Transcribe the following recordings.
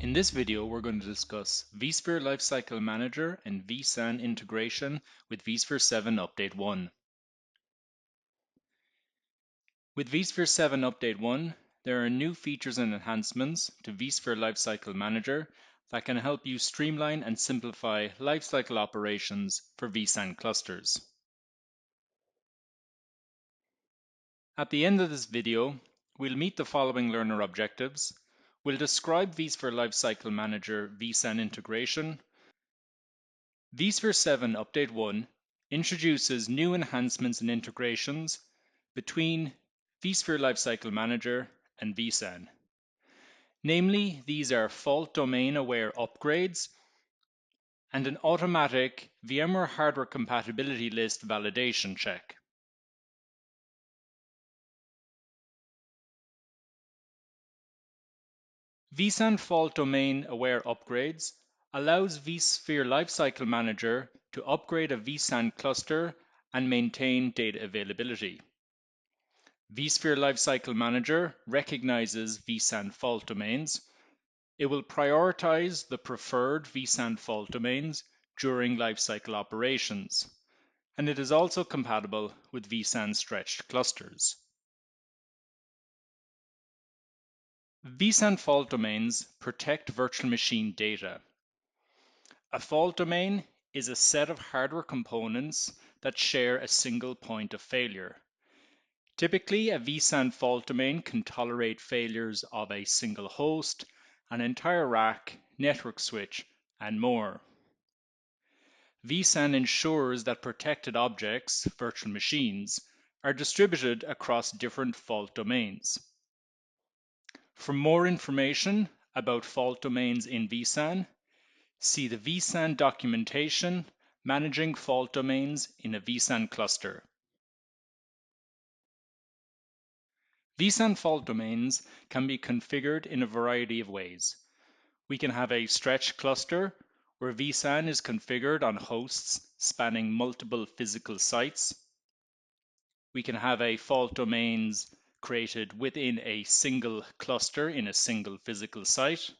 In this video, we're going to discuss vSphere Lifecycle Manager and vSAN integration with vSphere 7 Update 1. With vSphere 7 Update 1, there are new features and enhancements to vSphere Lifecycle Manager that can help you streamline and simplify lifecycle operations for vSAN clusters. At the end of this video, we'll meet the following learner objectives. We'll describe vSphere Lifecycle Manager vSAN integration. vSphere 7 Update 1 introduces new enhancements and integrations between vSphere Lifecycle Manager and vSAN. Namely, these are fault domain aware upgrades and an automatic VMware hardware compatibility list validation check. vSAN fault domain aware upgrades allows vSphere Lifecycle Manager to upgrade a vSAN cluster and maintain data availability. vSphere Lifecycle Manager recognizes vSAN fault domains. It will prioritize the preferred vSAN fault domains during lifecycle operations, and it is also compatible with vSAN stretched clusters. vSAN fault domains protect virtual machine data. A fault domain is a set of hardware components that share a single point of failure. Typically, a vSAN fault domain can tolerate failures of a single host, an entire rack, network switch, and more. vSAN ensures that protected objects, virtual machines, are distributed across different fault domains. For more information about fault domains in vSAN, see the vSAN documentation managing fault domains in a vSAN cluster. vSAN fault domains can be configured in a variety of ways. We can have a stretched cluster where vSAN is configured on hosts spanning multiple physical sites. We can have a fault domains created within a single cluster in a single physical site.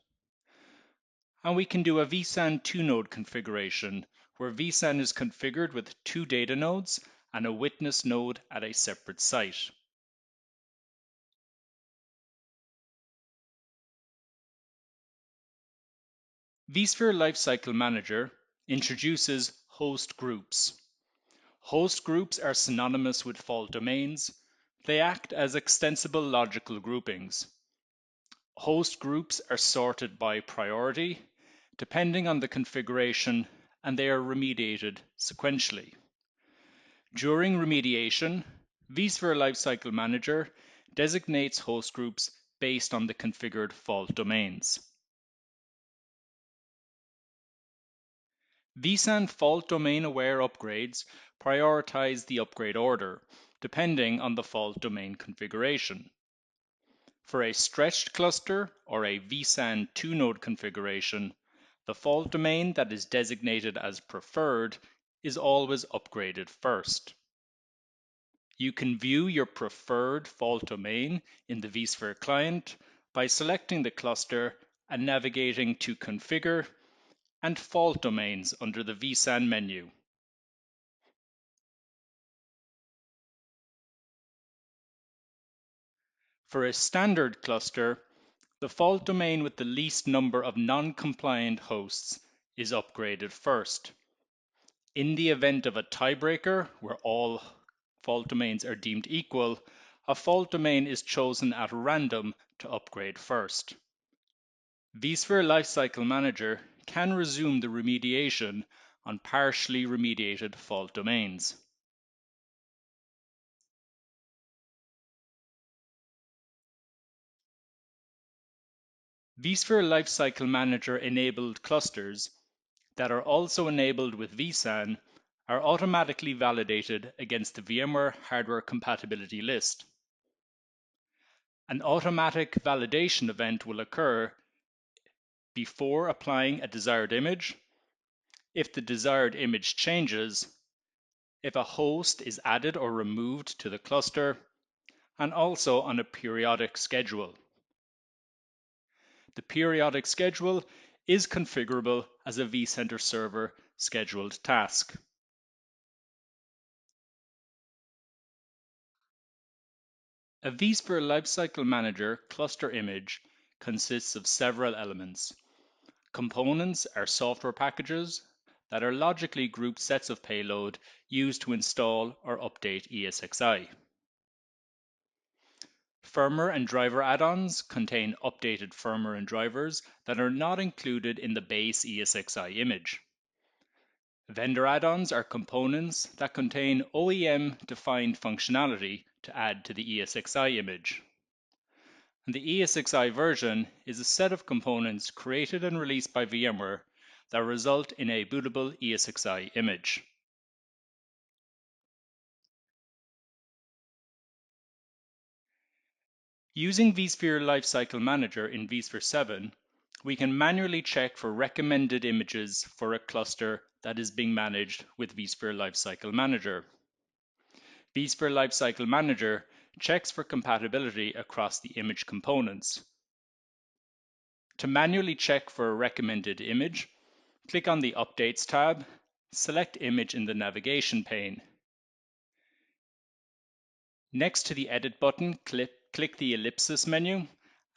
And we can do a vSAN 2-node configuration where vSAN is configured with 2 data nodes and a witness node at a separate site. vSphere Lifecycle Manager introduces host groups. Host groups are synonymous with fault domains. They act as extensible logical groupings. Host groups are sorted by priority, depending on the configuration, and they are remediated sequentially. During remediation, vSphere Lifecycle Manager designates host groups based on the configured fault domains. vSAN fault domain aware upgrades prioritize the upgrade order, depending on the fault domain configuration. For a stretched cluster or a vSAN 2-node configuration, the fault domain that is designated as preferred is always upgraded first. You can view your preferred fault domain in the vSphere client by selecting the cluster and navigating to Configure and Fault Domains under the vSAN menu. For a standard cluster, the fault domain with the least number of non-compliant hosts is upgraded first. In the event of a tiebreaker, where all fault domains are deemed equal, a fault domain is chosen at random to upgrade first. vSphere Lifecycle Manager can resume the remediation on partially remediated fault domains. vSphere Lifecycle Manager enabled clusters that are also enabled with vSAN are automatically validated against the VMware hardware compatibility list. An automatic validation event will occur before applying a desired image, if the desired image changes, if a host is added or removed to the cluster, and also on a periodic schedule. The periodic schedule is configurable as a vCenter server scheduled task. A vSphere Lifecycle Manager cluster image consists of several elements. Components are software packages that are logically grouped sets of payload used to install or update ESXi. Firmware and driver add-ons contain updated firmware and drivers that are not included in the base ESXi image. Vendor add-ons are components that contain OEM-defined functionality to add to the ESXi image. And the ESXi version is a set of components created and released by VMware that result in a bootable ESXi image. Using vSphere Lifecycle Manager in vSphere 7, we can manually check for recommended images for a cluster that is being managed with vSphere Lifecycle Manager. vSphere Lifecycle Manager checks for compatibility across the image components. To manually check for a recommended image, click on the Updates tab, select Image in the navigation pane. Next to the Edit button, click the ellipsis menu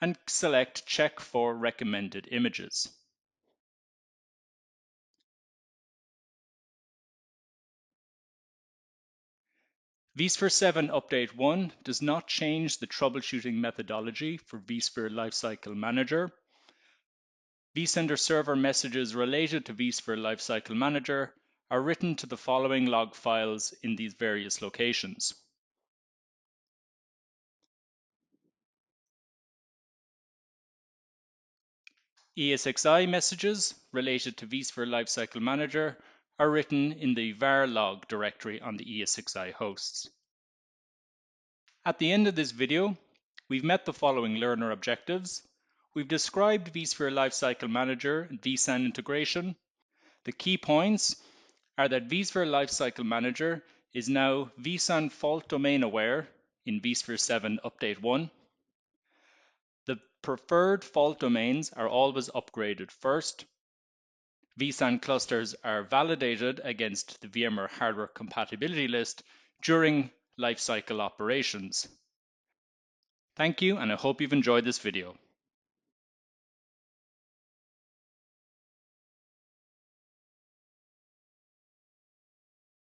and select Check for Recommended Images. vSphere 7 Update 1 does not change the troubleshooting methodology for vSphere Lifecycle Manager. vCenter server messages related to vSphere Lifecycle Manager are written to the following log files in these various locations. ESXi messages related to vSphere Lifecycle Manager are written in the var log directory on the ESXi hosts. At the end of this video, we've met the following learner objectives. We've described vSphere Lifecycle Manager and vSAN integration. The key points are that vSphere Lifecycle Manager is now vSAN fault domain aware in vSphere 7 Update 1. The preferred fault domains are always upgraded first. vSAN clusters are validated against the VMware hardware compatibility list during lifecycle operations. Thank you, and I hope you've enjoyed this video.